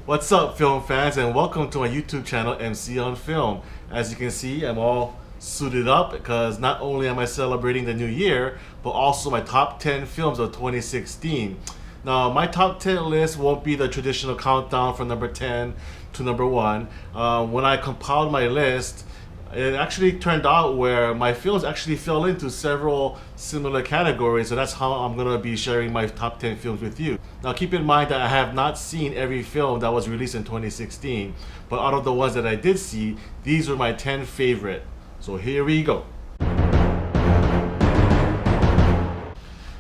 What's up, film fans, and welcome to my YouTube channel, MC on Film. As you can see, I'm all suited up because not only am I celebrating the new year, but also my top 10 films of 2016. Now, my top 10 list won't be the traditional countdown from number 10 to number 1. When I compiled my list, it actually turned out where my films actually fell into several similar categories, so that's how I'm gonna be sharing my top 10 films with you. Now keep in mind that I have not seen every film that was released in 2016, but out of the ones that I did see, these were my 10 favorite. So here we go.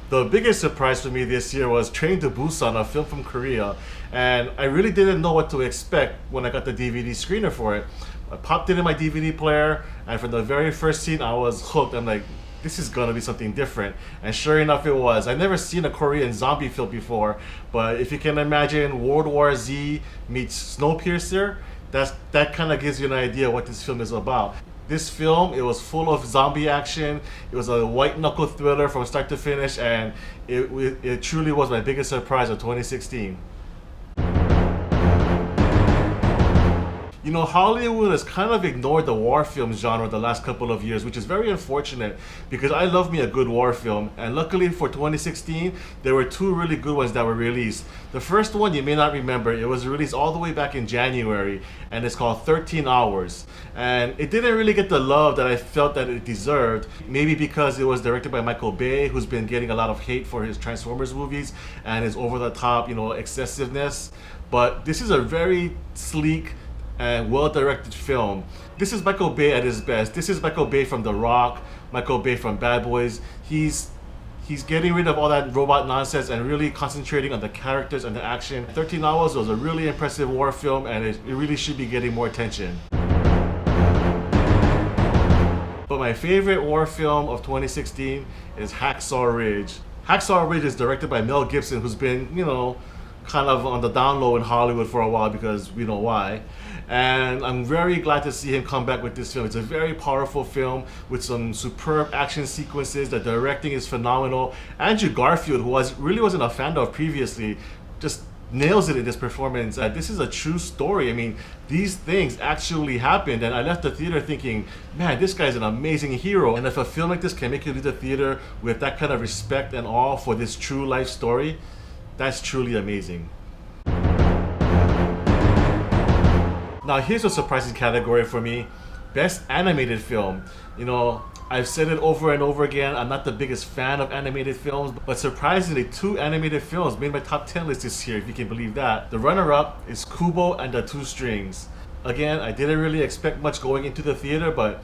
The biggest surprise for me this year was Train to Busan, a film from Korea, and I really didn't know what to expect when I got the DVD screener for it. I popped it in my DVD player, and from the very first scene I was hooked. I'm like, this is gonna be something different, and sure enough it was. I've never seen a Korean zombie film before, but if you can imagine World War Z meets Snowpiercer, that kind of gives you an idea what this film is about. This film, it was full of zombie action. It was a white knuckle thriller from start to finish, and it truly was my biggest surprise of 2016. You know, Hollywood has kind of ignored the war film genre the last couple of years, which is very unfortunate because I love me a good war film. And luckily for 2016, there were two really good ones that were released. The first one you may not remember, it was released all the way back in January, and it's called 13 Hours. And it didn't really get the love that I felt that it deserved, maybe because it was directed by Michael Bay, who's been getting a lot of hate for his Transformers movies and his over-the-top, excessiveness. But this is a very sleek and well-directed film. This is Michael Bay at his best. This is Michael Bay from The Rock, Michael Bay from Bad Boys. He's getting rid of all that robot nonsense and really concentrating on the characters and the action. 13 Hours was a really impressive war film, and it really should be getting more attention. But my favorite war film of 2016 is Hacksaw Ridge. Hacksaw Ridge is directed by Mel Gibson, who's been, kind of on the down low in Hollywood for a while because we know why. And I'm very glad to see him come back with this film. It's a very powerful film with some superb action sequences. The directing is phenomenal. Andrew Garfield, who really wasn't a fan of previously, just nails it in this performance. This is a true story. I mean, these things actually happened, and I left the theater thinking, man, this guy's an amazing hero. And if a film like this can make you leave the theater with that kind of respect and awe for this true life story, that's truly amazing. Now here's a surprising category for me. Best animated film. I've said it over and over again, I'm not the biggest fan of animated films, but surprisingly, two animated films made my top 10 list this year, if you can believe that. The runner-up is Kubo and the Two Strings. Again, I didn't really expect much going into the theater, but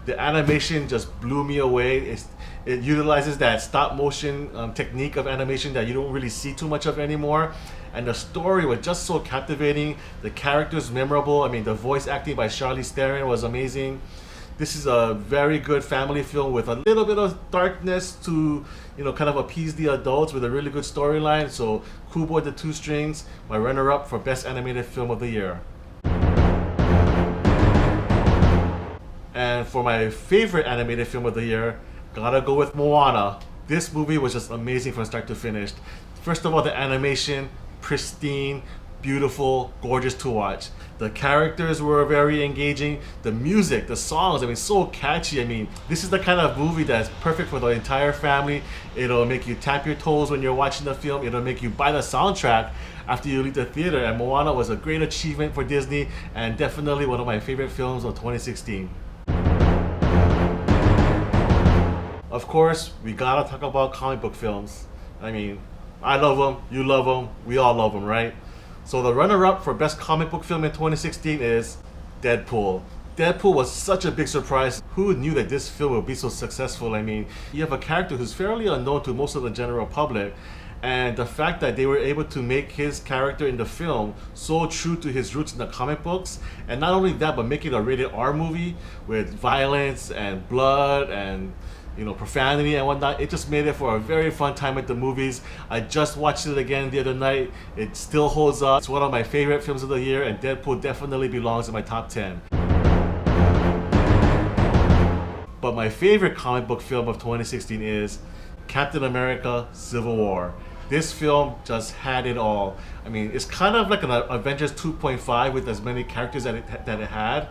the animation just blew me away. It utilizes that stop motion technique of animation that you don't really see too much of anymore. And the story was just so captivating. The characters memorable. I mean, the voice acting by Charlize Theron was amazing. This is a very good family film with a little bit of darkness to, kind of appease the adults, with a really good storyline. So Kubo and the Two Strings, my runner-up for Best Animated Film of the Year. And for my favorite animated film of the year, gotta go with Moana. This movie was just amazing from start to finish. First of all, the animation, pristine, beautiful, gorgeous to watch. The characters were very engaging. The music, the songs, so catchy. This is the kind of movie that's perfect for the entire family. It'll make you tap your toes when you're watching the film. It'll make you buy the soundtrack after you leave the theater. And Moana was a great achievement for Disney, and definitely one of my favorite films of 2016. Of course, we gotta talk about comic book films. I love them, you love them, we all love them, right? So the runner-up for Best Comic Book Film in 2016 is Deadpool. Deadpool was such a big surprise. Who knew that this film would be so successful? You have a character who's fairly unknown to most of the general public, and the fact that they were able to make his character in the film so true to his roots in the comic books, and not only that, but make it a rated R movie with violence and blood and profanity and whatnot. It just made it for a very fun time at the movies. I just watched it again the other night. It still holds up. It's one of my favorite films of the year, and Deadpool definitely belongs in my top 10. But my favorite comic book film of 2016 is Captain America: Civil War. This film just had it all. I mean, it's kind of like an Avengers 2.5 with as many characters that it had.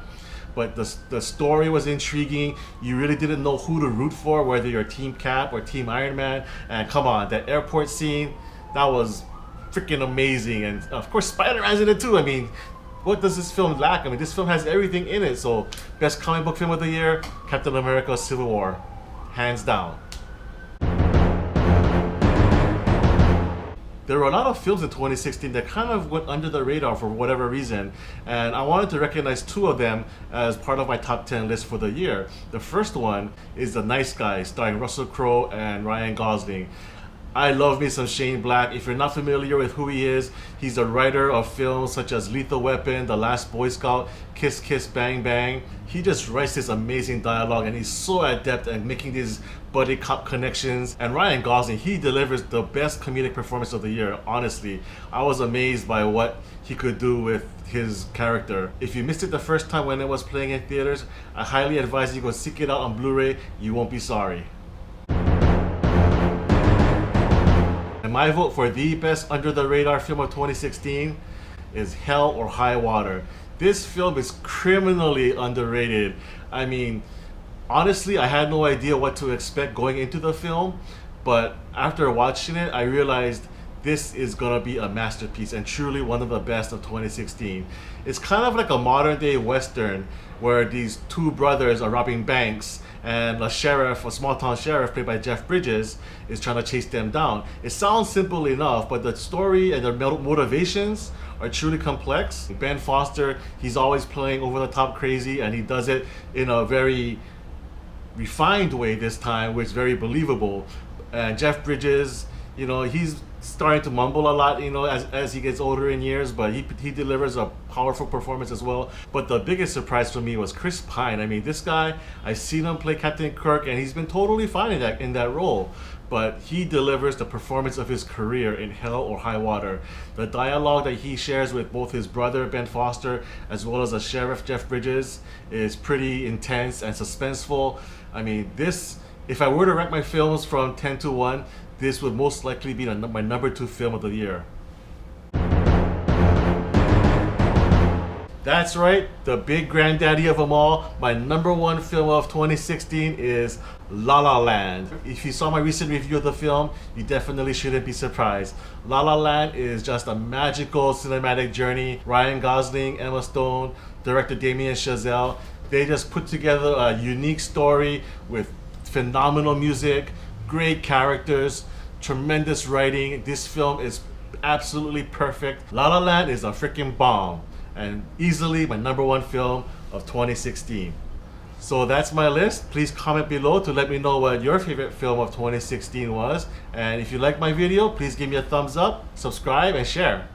But the story was intriguing. You really didn't know who to root for, whether you're Team Cap or Team Iron Man. And come on, that airport scene, that was freaking amazing. And of course, Spider-Man's in it too. I mean, what does this film lack? I mean, this film has everything in it. So, best comic book film of the year, Captain America: Civil War, hands down. There were a lot of films in 2016 that kind of went under the radar for whatever reason, and I wanted to recognize two of them as part of my top 10 list for the year. The first one is The Nice Guy, starring Russell Crowe and Ryan Gosling. I love me some Shane Black. If you're not familiar with who he is, he's a writer of films such as Lethal Weapon, The Last Boy Scout, Kiss Kiss Bang Bang. He just writes this amazing dialogue, and he's so adept at making these buddy cop connections. And Ryan Gosling, he delivers the best comedic performance of the year, honestly. I was amazed by what he could do with his character. If you missed it the first time when it was playing in theaters, I highly advise you go seek it out on Blu-ray. You won't be sorry. And my vote for the best under the radar film of 2016 is Hell or High Water. This film is criminally underrated. I mean, honestly, I had no idea what to expect going into the film, but after watching it, I realized this is gonna be a masterpiece and truly one of the best of 2016. It's kind of like a modern day Western where these two brothers are robbing banks and a sheriff, a small town sheriff played by Jeff Bridges, is trying to chase them down. It sounds simple enough, but the story and the motivations are truly complex. Ben Foster, he's always playing over the top crazy, and he does it in a very refined way this time, which is very believable. And Jeff Bridges, you know, he's starting to mumble a lot, you know, as he gets older in years, but he delivers a powerful performance as well. But the biggest surprise for me was Chris Pine. I mean, this guy, I've seen him play Captain Kirk, and he's been totally fine in that role. But he delivers the performance of his career in Hell or High Water. The dialogue that he shares with both his brother, Ben Foster, as well as the sheriff, Jeff Bridges, is pretty intense and suspenseful. I mean, this, if I were to rank my films from 10 to 1, this would most likely be my number 2 film of the year. That's right, the big granddaddy of them all. My number 1 film of 2016 is La La Land. If you saw my recent review of the film, you definitely shouldn't be surprised. La La Land is just a magical cinematic journey. Ryan Gosling, Emma Stone, director Damien Chazelle, they just put together a unique story with phenomenal music, great characters, tremendous writing. This film is absolutely perfect. La La Land is a freaking bomb and easily my number 1 film of 2016. So that's my list. Please comment below to let me know what your favorite film of 2016 was. And if you like my video, please give me a thumbs up, subscribe, and share.